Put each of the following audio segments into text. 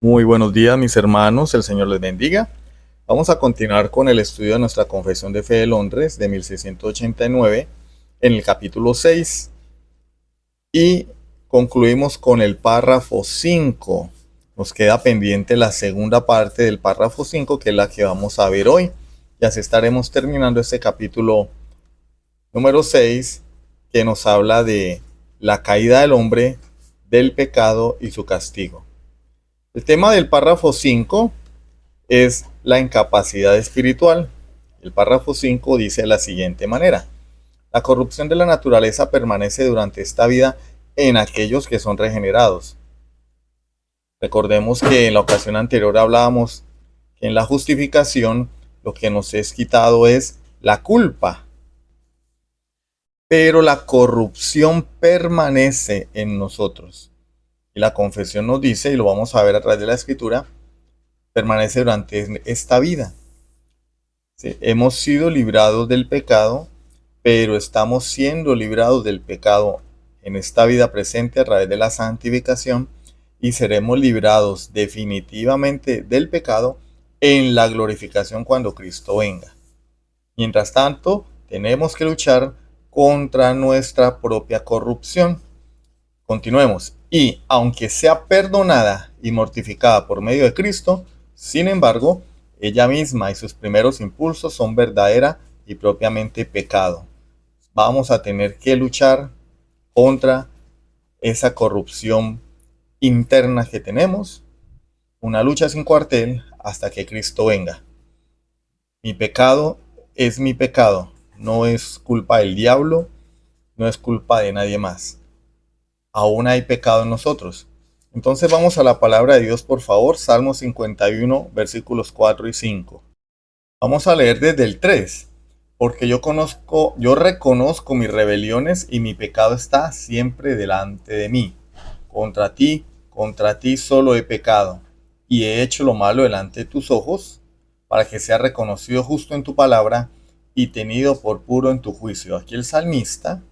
Muy buenos días, mis hermanos, el Señor les bendiga. Vamos a continuar con el estudio de nuestra Confesión de Fe de Londres de 1689 en el capítulo 6 y concluimos con el párrafo 5. Nos queda pendiente la segunda parte del párrafo 5, que es la que vamos a ver hoy. Y así estaremos terminando este capítulo número 6, que nos habla de la caída del hombre, del pecado y su castigo. El tema del párrafo 5 es la incapacidad espiritual. El párrafo 5 dice de la siguiente manera: la corrupción de la naturaleza permanece durante esta vida en aquellos que son regenerados. Recordemos que en la ocasión anterior hablábamos que en la justificación lo que nos es quitado es la culpa, pero la corrupción permanece en nosotros. Y la confesión nos dice, y lo vamos a ver a través de la escritura, permanece durante esta vida. ¿Sí? Hemos sido librados del pecado, pero estamos siendo librados del pecado en esta vida presente a través de la santificación, y seremos librados definitivamente del pecado en la glorificación cuando Cristo venga. Mientras tanto, tenemos que luchar contra nuestra propia corrupción. Continuemos. Y aunque sea perdonada y mortificada por medio de Cristo, sin embargo, ella misma y sus primeros impulsos son verdadera y propiamente pecado. Vamos a tener que luchar contra esa corrupción interna que tenemos, una lucha sin cuartel hasta que Cristo venga. Mi pecado es mi pecado, no es culpa del diablo, no es culpa de nadie más. Aún hay pecado en nosotros. Entonces vamos a la palabra de Dios, por favor. Salmo 51, versículos 4 y 5. Vamos a leer desde el 3. Porque yo reconozco mis rebeliones y mi pecado está siempre delante de mí. Contra ti solo he pecado y he hecho lo malo delante de tus ojos, para que sea reconocido justo en tu palabra y tenido por puro en tu juicio. Aquí el salmista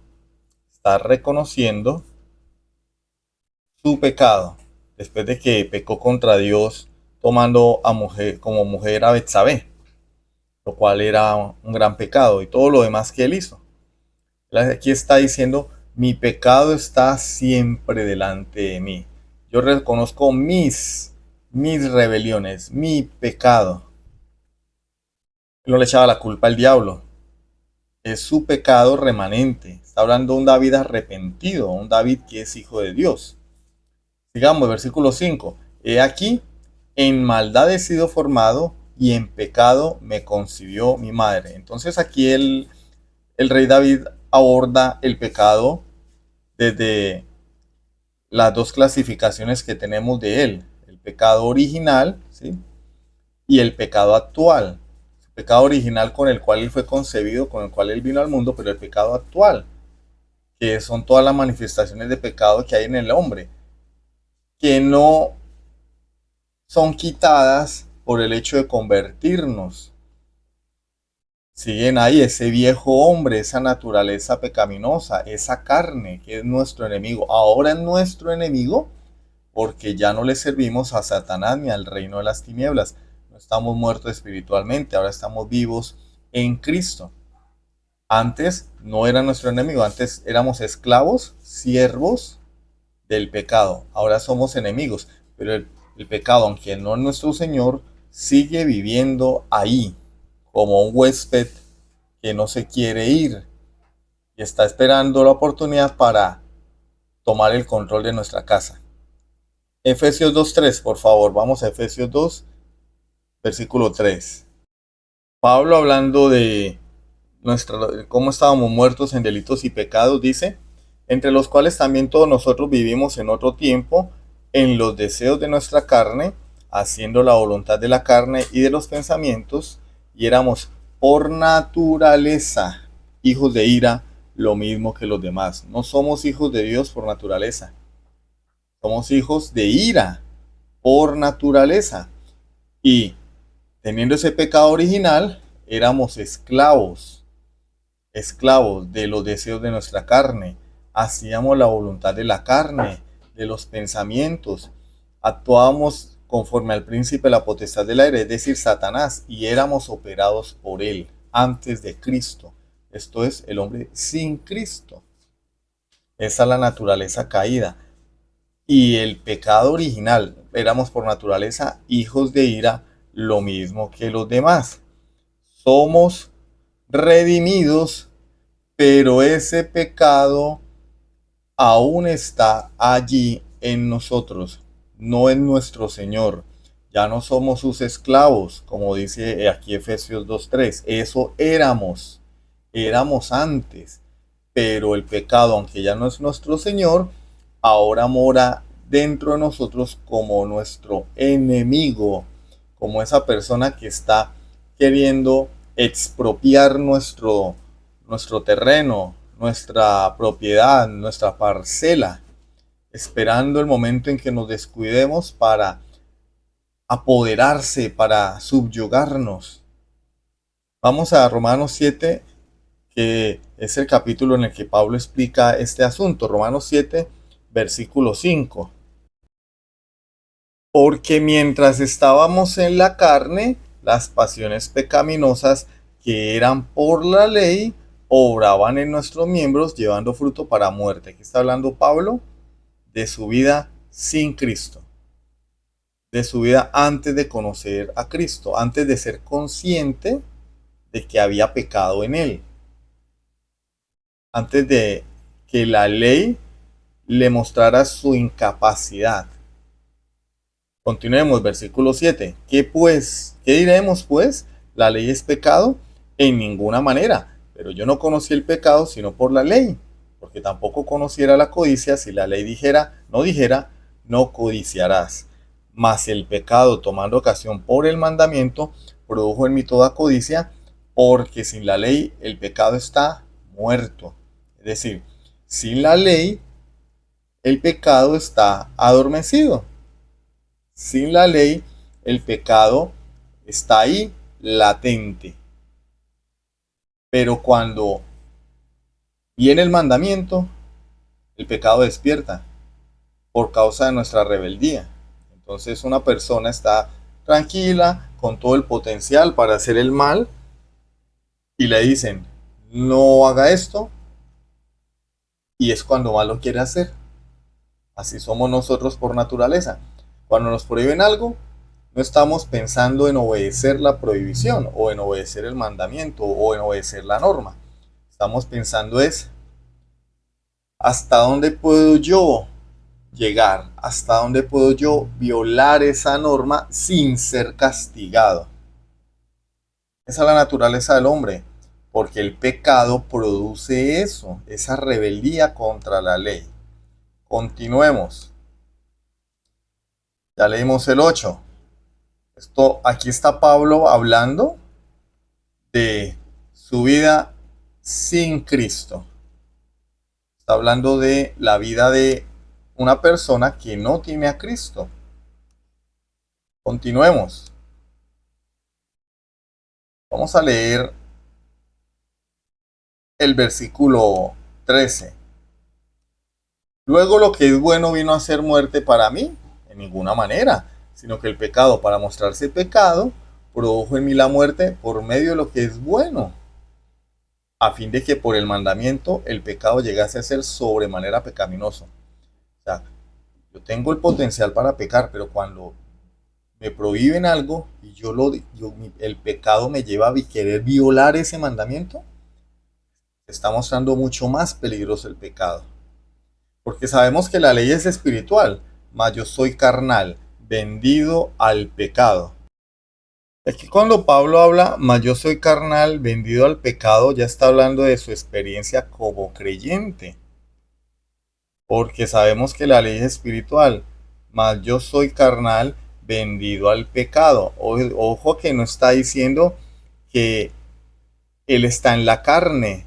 está reconociendo su pecado, después de que pecó contra Dios tomando como mujer a Betsabé, lo cual era un gran pecado, y todo lo demás que él hizo. Aquí está diciendo: mi pecado está siempre delante de mí. Yo reconozco mis rebeliones, mi pecado. Él no le echaba la culpa al diablo. Es su pecado remanente. Está hablando de un David arrepentido, un David que es hijo de Dios. Sigamos, versículo 5. He aquí, en maldad he sido formado y en pecado me concibió mi madre. Entonces aquí el rey David aborda el pecado desde las dos clasificaciones que tenemos de él: el pecado original, ¿sí?, y el pecado actual. El pecado original, con el cual él fue concebido, con el cual él vino al mundo, pero el pecado actual, que son todas las manifestaciones de pecado que hay en el hombre, que no son quitadas por el hecho de convertirnos. Siguen ahí ese viejo hombre, esa naturaleza pecaminosa, esa carne que es nuestro enemigo. Ahora es nuestro enemigo porque ya no le servimos a Satanás ni al reino de las tinieblas. No estamos muertos espiritualmente, ahora estamos vivos en Cristo. Antes no era nuestro enemigo, antes éramos esclavos, siervos del pecado. Ahora somos enemigos, pero el pecado, aunque no es nuestro Señor, sigue viviendo ahí como un huésped que no se quiere ir y está esperando la oportunidad para tomar el control de nuestra casa. Efesios 2:3, por favor, vamos a Efesios 2, versículo 3. Pablo, hablando de cómo estábamos muertos en delitos y pecados, dice: entre los cuales también todos nosotros vivimos en otro tiempo, en los deseos de nuestra carne, haciendo la voluntad de la carne y de los pensamientos, y éramos por naturaleza hijos de ira, lo mismo que los demás. No somos hijos de Dios por naturaleza, somos hijos de ira por naturaleza. Y teniendo ese pecado original, éramos esclavos de los deseos de nuestra carne. Hacíamos la voluntad de la carne, de los pensamientos. Actuábamos conforme al príncipe de la potestad del aire, es decir, Satanás, y éramos operados por él antes de Cristo. Esto es el hombre sin Cristo. Esa es la naturaleza caída. Y el pecado original, éramos por naturaleza hijos de ira, lo mismo que los demás. Somos redimidos, pero ese pecado aún está allí en nosotros, no en nuestro Señor. Ya no somos sus esclavos, como dice aquí Efesios 2:3. Eso éramos antes, pero el pecado, aunque ya no es nuestro Señor, ahora mora dentro de nosotros como nuestro enemigo, como esa persona que está queriendo expropiar nuestro terreno, nuestra propiedad, nuestra parcela, esperando el momento en que nos descuidemos para apoderarse, para subyugarnos. Vamos a Romanos 7, que es el capítulo en el que Pablo explica este asunto. Romanos 7, versículo 5. Porque mientras estábamos en la carne, las pasiones pecaminosas que eran por la ley obraban en nuestros miembros llevando fruto para muerte. Aquí está hablando Pablo de su vida sin Cristo, de su vida antes de conocer a Cristo, antes de ser consciente de que había pecado en él, antes de que la ley le mostrara su incapacidad. Continuemos, versículo 7. ¿Qué pues? ¿Qué diremos pues? ¿La ley es pecado? En ninguna manera. Pero yo no conocí el pecado sino por la ley, porque tampoco conociera la codicia si la ley dijera, no codiciarás. Mas el pecado, tomando ocasión por el mandamiento, produjo en mí toda codicia, porque sin la ley el pecado está muerto. Es decir, sin la ley el pecado está adormecido. Sin la ley, el pecado está ahí, latente. Pero cuando viene el mandamiento, el pecado despierta por causa de nuestra rebeldía. Entonces una persona está tranquila, con todo el potencial para hacer el mal, y le dicen, no haga esto, y es cuando más lo quiere hacer. Así somos nosotros por naturaleza. Cuando nos prohíben algo, no estamos pensando en obedecer la prohibición o en obedecer el mandamiento o en obedecer la norma. Estamos pensando es, ¿hasta dónde puedo yo llegar? ¿Hasta dónde puedo yo violar esa norma sin ser castigado? Esa es la naturaleza del hombre, porque el pecado produce eso, esa rebeldía contra la ley. Continuemos. Ya leímos el 8. Aquí está Pablo hablando de su vida sin Cristo. Está hablando de la vida de una persona que no tiene a Cristo. Continuemos. Vamos a leer el versículo 13. Luego lo que es bueno vino a ser muerte para mí, en ninguna manera, sino que el pecado, para mostrarse pecado, produjo en mí la muerte por medio de lo que es bueno, a fin de que por el mandamiento el pecado llegase a ser sobremanera pecaminoso. O sea, yo tengo el potencial para pecar, pero cuando me prohíben algo y el pecado me lleva a querer violar ese mandamiento, está mostrando mucho más peligroso el pecado. Porque sabemos que la ley es espiritual, mas yo soy carnal, vendido al pecado. Aquí cuando Pablo habla, mas yo soy carnal, vendido al pecado, ya está hablando de su experiencia como creyente. Porque sabemos que la ley es espiritual, mas yo soy carnal, vendido al pecado. Ojo que no está diciendo que él está en la carne,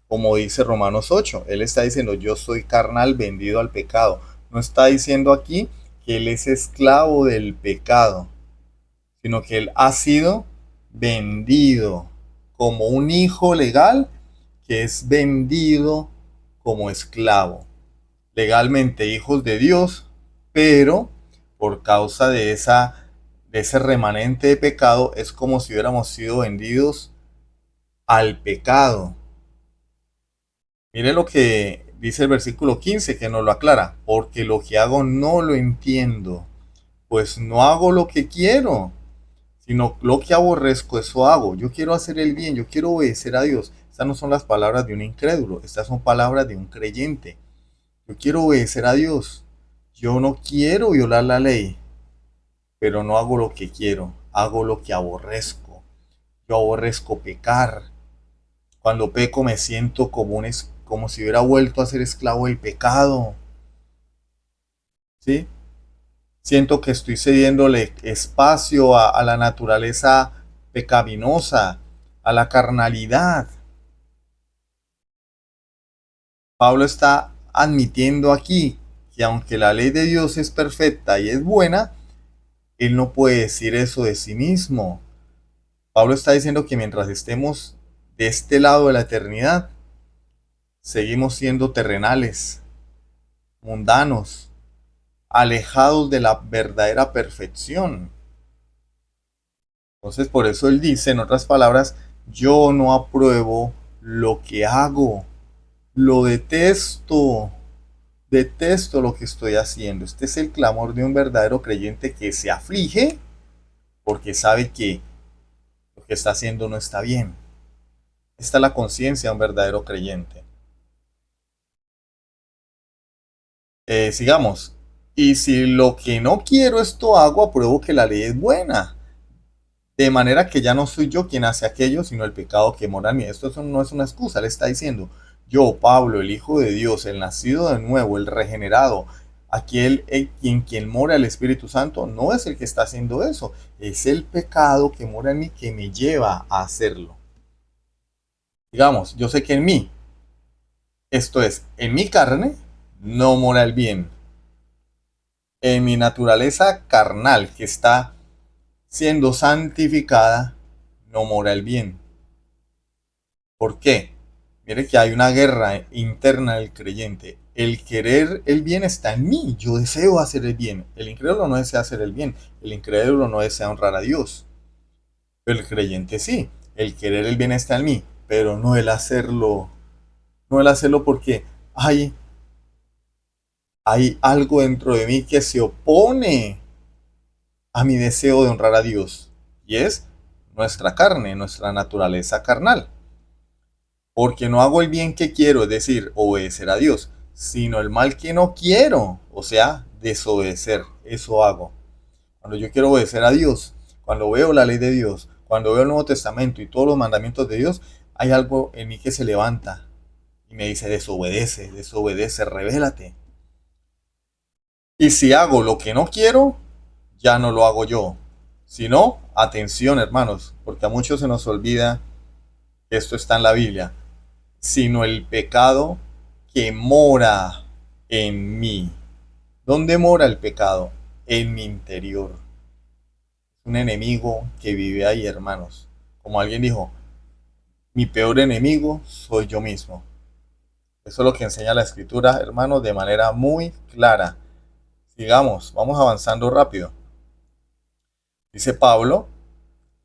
como dice Romanos 8. Él está diciendo, yo soy carnal, vendido al pecado. No está diciendo aquí que él es esclavo del pecado, sino que él ha sido vendido como un hijo legal que es vendido como esclavo. Legalmente hijos de Dios, pero por causa de ese remanente de pecado, es como si hubiéramos sido vendidos al pecado. Mire lo que dice el versículo 15 que nos lo aclara. Porque lo que hago no lo entiendo, pues no hago lo que quiero, sino lo que aborrezco, eso hago. Yo quiero hacer el bien, yo quiero obedecer a Dios. Estas no son las palabras de un incrédulo, estas son palabras de un creyente. Yo quiero obedecer a Dios. Yo no quiero violar la ley, pero no hago lo que quiero, hago lo que aborrezco. Yo aborrezco pecar. Cuando peco me siento como si hubiera vuelto a ser esclavo del pecado. ¿Sí? Siento que estoy cediéndole espacio a la naturaleza pecaminosa, a la carnalidad. Pablo está admitiendo aquí que aunque la ley de Dios es perfecta y es buena, él no puede decir eso de sí mismo. Pablo está diciendo que mientras estemos de este lado de la eternidad, seguimos siendo terrenales, mundanos, alejados de la verdadera perfección. Entonces por eso él dice, en otras palabras, yo no apruebo lo que hago, lo detesto, detesto lo que estoy haciendo. Este es el clamor de un verdadero creyente que se aflige porque sabe que lo que está haciendo no está bien. Esta es la conciencia de un verdadero creyente. Sigamos. Y si lo que no quiero esto hago, apruebo que la ley es buena. De manera que ya no soy yo quien hace aquello, sino el pecado que mora en mí. Esto no es una excusa, le está diciendo, yo, Pablo, el Hijo de Dios, el nacido de nuevo, el regenerado, aquel en quien mora el Espíritu Santo, no es el que está haciendo eso, es el pecado que mora en mí que me lleva a hacerlo. Digamos, yo sé que en mí, esto es, en mi carne, no mora el bien. En mi naturaleza carnal, que está siendo santificada, no mora el bien. ¿Por qué? Mire que hay una guerra interna del creyente. El querer el bien está en mí. Yo deseo hacer el bien. El incrédulo no desea hacer el bien. El incrédulo no desea honrar a Dios. Pero el creyente sí. El querer el bien está en mí. Pero no el hacerlo. No el hacerlo porque hay algo dentro de mí que se opone a mi deseo de honrar a Dios. Y es nuestra carne, nuestra naturaleza carnal. Porque no hago el bien que quiero, es decir, obedecer a Dios, sino el mal que no quiero, o sea, desobedecer. Eso hago. Cuando yo quiero obedecer a Dios, cuando veo la ley de Dios, cuando veo el Nuevo Testamento y todos los mandamientos de Dios, hay algo en mí que se levanta y me dice, desobedece, desobedece, revélate. Y si hago lo que no quiero, ya no lo hago yo. Si no, atención hermanos, porque a muchos se nos olvida que esto está en la Biblia, sino el pecado que mora en mí. ¿Dónde mora el pecado? En mi interior. Un enemigo que vive ahí, hermanos. Como alguien dijo, mi peor enemigo soy yo mismo. Eso es lo que enseña la escritura, hermanos, de manera muy clara. Sigamos, vamos avanzando rápido. Dice Pablo,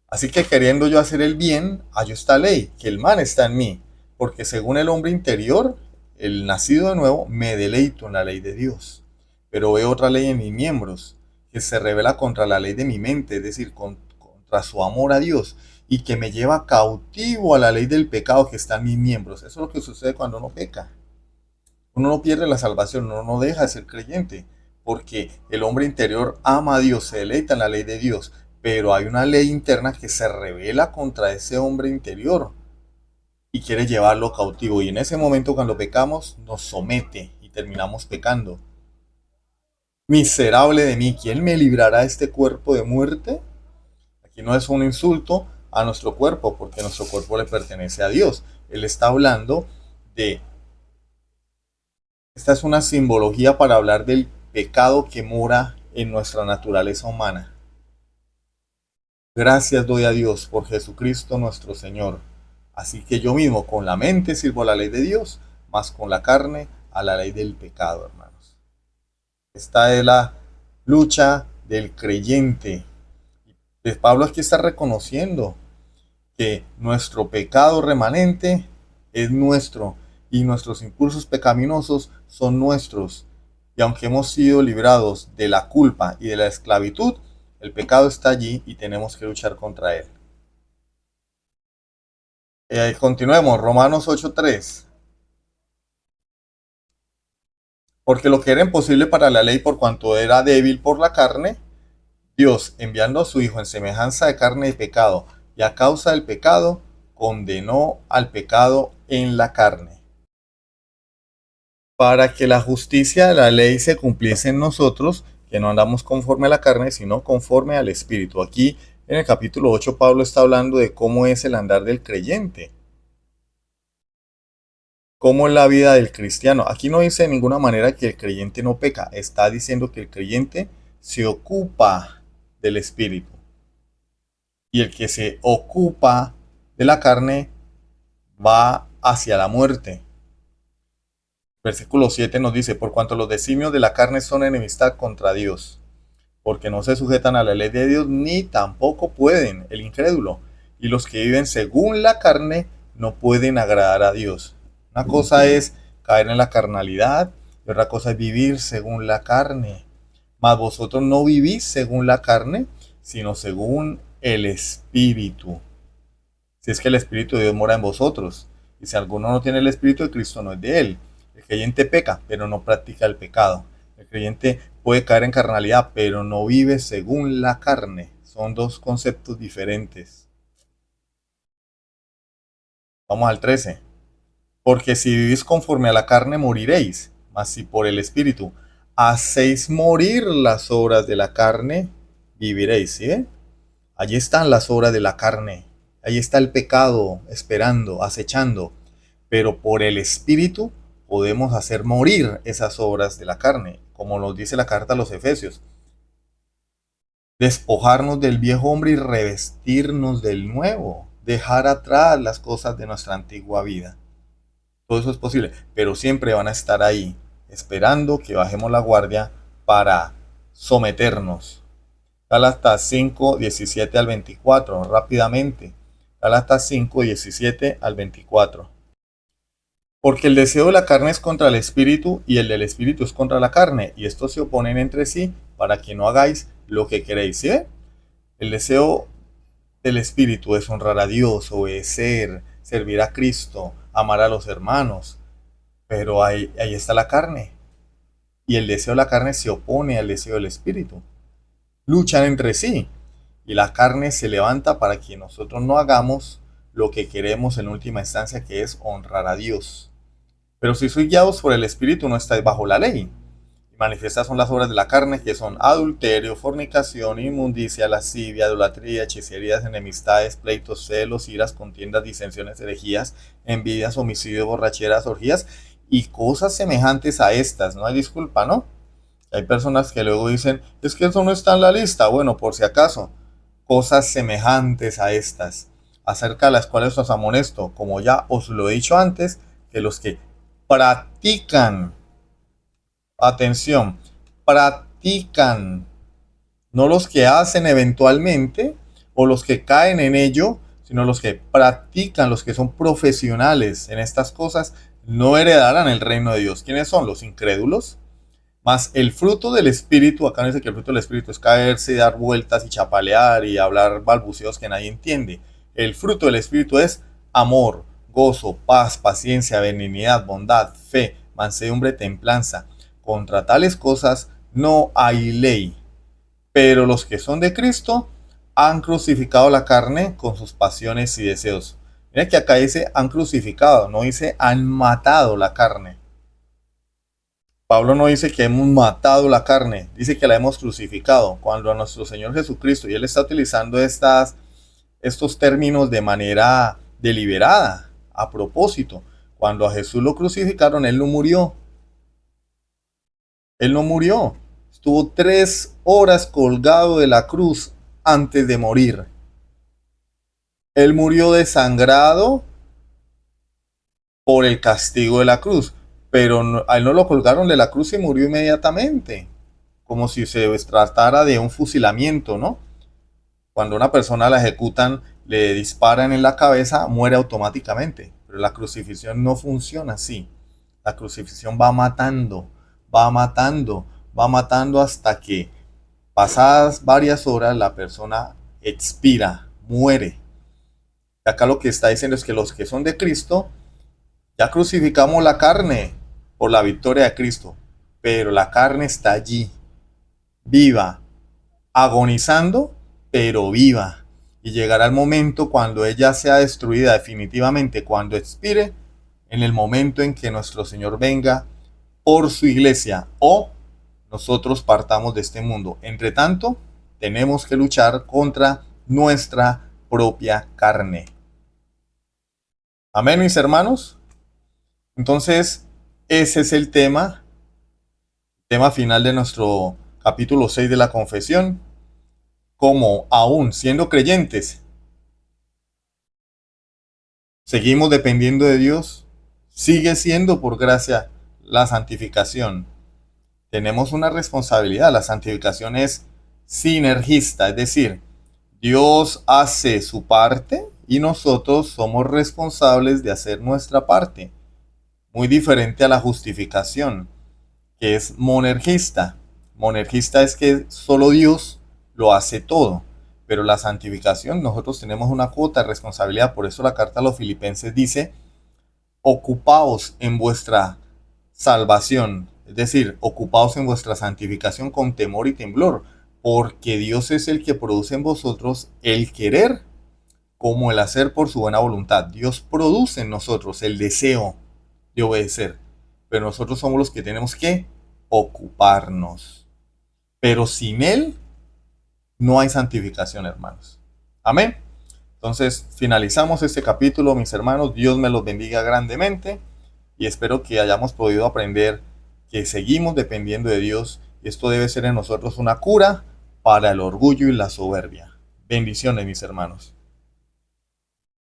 así que queriendo yo hacer el bien, hallo esta ley, que el mal está en mí, porque según el hombre interior, el nacido de nuevo, me deleito en la ley de Dios. Pero veo otra ley en mis miembros, que se revela contra la ley de mi mente, es decir, contra su amor a Dios, y que me lleva cautivo a la ley del pecado que está en mis miembros. Eso es lo que sucede cuando uno peca. Uno no pierde la salvación, uno no deja de ser creyente, porque el hombre interior ama a Dios, se deleita en la ley de Dios, pero hay una ley interna que se revela contra ese hombre interior y quiere llevarlo cautivo. Y en ese momento cuando pecamos nos somete y terminamos pecando. Miserable de mí, ¿quién me librará de este cuerpo de muerte? Aquí no es un insulto a nuestro cuerpo, porque nuestro cuerpo le pertenece a Dios. Él está hablando de... Esta es una simbología para hablar del pecado que mora en nuestra naturaleza humana. Gracias doy a Dios por Jesucristo nuestro Señor. Así que yo mismo con la mente sirvo a la ley de Dios, más con la carne a la ley del pecado, hermanos. Esta es lucha del creyente. Pues Pablo aquí está reconociendo que nuestro pecado remanente es nuestro y nuestros impulsos pecaminosos son nuestros. Y aunque hemos sido librados de la culpa y de la esclavitud, el pecado está allí y tenemos que luchar contra él. Continuemos, Romanos 8:3. Porque lo que era imposible para la ley por cuanto era débil por la carne, Dios, enviando a su Hijo en semejanza de carne de pecado, y a causa del pecado, condenó al pecado en la carne, para que la justicia de la ley se cumpliese en nosotros, que no andamos conforme a la carne, sino conforme al Espíritu. Aquí en el capítulo 8 Pablo está hablando de cómo es el andar del creyente, cómo es la vida del cristiano. Aquí no dice de ninguna manera que el creyente no peca, está diciendo que el creyente se ocupa del Espíritu. Y el que se ocupa de la carne va hacia la muerte. Versículo 7 nos dice, por cuanto los designios de la carne son enemistad contra Dios, porque no se sujetan a la ley de Dios, ni tampoco pueden, el incrédulo. Y los que viven según la carne no pueden agradar a Dios. Una cosa es caer en la carnalidad y otra cosa es vivir según la carne. Mas vosotros no vivís según la carne, sino según el Espíritu. Si es que el Espíritu de Dios mora en vosotros. Y si alguno no tiene el Espíritu de Cristo, no es de él. El creyente peca, pero no practica el pecado. El creyente puede caer en carnalidad, pero no vive según la carne. Son dos conceptos diferentes. Vamos al 13. Porque si vivís conforme a la carne, moriréis. Mas si por el Espíritu hacéis morir las obras de la carne, viviréis. ¿Sí ven? Allí están las obras de la carne. Ahí está el pecado esperando, acechando. Pero por el Espíritu podemos hacer morir esas obras de la carne, como nos dice la carta a los Efesios. Despojarnos del viejo hombre y revestirnos del nuevo. Dejar atrás las cosas de nuestra antigua vida. Todo eso es posible, pero siempre van a estar ahí, esperando que bajemos la guardia para someternos. Gálatas 5, 17 al 24, rápidamente. Gálatas 5, 17 al 24. Porque el deseo de la carne es contra el espíritu y el del espíritu es contra la carne, y estos se oponen entre sí para que no hagáis lo que queréis. ¿Sí? El deseo del espíritu es honrar a Dios, obedecer, servir a Cristo, amar a los hermanos, pero ahí está la carne, y el deseo de la carne se opone al deseo del espíritu. Luchan entre sí, y la carne se levanta para que nosotros no hagamos lo que queremos en última instancia, que es honrar a Dios. Pero si sois guiados por el Espíritu, no estáis bajo la ley. Y manifiestas son las obras de la carne, que son adulterio, fornicación, inmundicia, lascivia, idolatría, hechicerías, enemistades, pleitos, celos, iras, contiendas, disensiones, herejías, envidias, homicidios, borracheras, orgías y cosas semejantes a estas. No hay disculpa, ¿no? Hay personas que luego dicen, es que eso no está en la lista. Bueno, por si acaso, cosas semejantes a estas, acerca de las cuales os amonesto, como ya os lo he dicho antes, que los que practican, atención, practican, no los que hacen eventualmente o los que caen en ello, sino los que practican, los que son profesionales en estas cosas, no heredarán el reino de Dios. ¿Quiénes son? Los incrédulos. Mas el fruto del Espíritu, acá dice que el fruto del Espíritu es caerse, dar vueltas y chapalear y hablar balbuceos que nadie entiende. El fruto del Espíritu es amor, gozo, paz, paciencia, benignidad, bondad, fe, mansedumbre, templanza. Contra tales cosas no hay ley. Pero los que son de Cristo han crucificado la carne con sus pasiones y deseos. Mira que acá dice han crucificado, no dice han matado la carne. Pablo no dice que hemos matado la carne, dice que la hemos crucificado. Cuando a nuestro Señor Jesucristo, y Él está utilizando estos términos de manera deliberada, a propósito. Cuando a Jesús lo crucificaron, Él no murió. Él no murió. Estuvo 3 horas colgado de la cruz antes de morir. Él murió desangrado por el castigo de la cruz. Pero a él no lo colgaron de la cruz y murió inmediatamente. como si se tratara de un fusilamiento, ¿no? Cuando una persona la ejecutan, le disparan en la cabeza, muere automáticamente. Pero la crucifixión no funciona así. La crucifixión va matando, va matando, va matando hasta que pasadas varias horas la persona expira, muere. Acá lo que está diciendo es que los que son de Cristo, ya crucificamos la carne por la victoria de Cristo, pero la carne está allí, viva, agonizando, pero viva. Y llegará el momento cuando ella sea destruida definitivamente, cuando expire, en el momento en que nuestro Señor venga por su iglesia o nosotros partamos de este mundo. Entre tanto, tenemos que luchar contra nuestra propia carne. Amén, mis hermanos. Entonces, ese es el tema final de nuestro capítulo 6 de la confesión. Como aún siendo creyentes, seguimos dependiendo de Dios, sigue siendo por gracia la santificación. Tenemos una responsabilidad, la santificación es sinergista, es decir, Dios hace su parte y nosotros somos responsables de hacer nuestra parte. Muy diferente a la justificación, que es monergista. Monergista es que solo Dios lo hace todo. Pero la santificación, nosotros tenemos una cuota de responsabilidad. Por eso la carta a los Filipenses dice, ocupaos en vuestra salvación. Es decir, ocupaos en vuestra santificación con temor y temblor. Porque Dios es el que produce en vosotros el querer como el hacer por su buena voluntad. Dios produce en nosotros el deseo de obedecer. Pero nosotros somos los que tenemos que ocuparnos. Pero sin Él no hay santificación, hermanos. Amén. Entonces, finalizamos este capítulo, mis hermanos. Dios me los bendiga grandemente y espero que hayamos podido aprender que seguimos dependiendo de Dios y esto debe ser en nosotros una cura para el orgullo y la soberbia. Bendiciones, mis hermanos.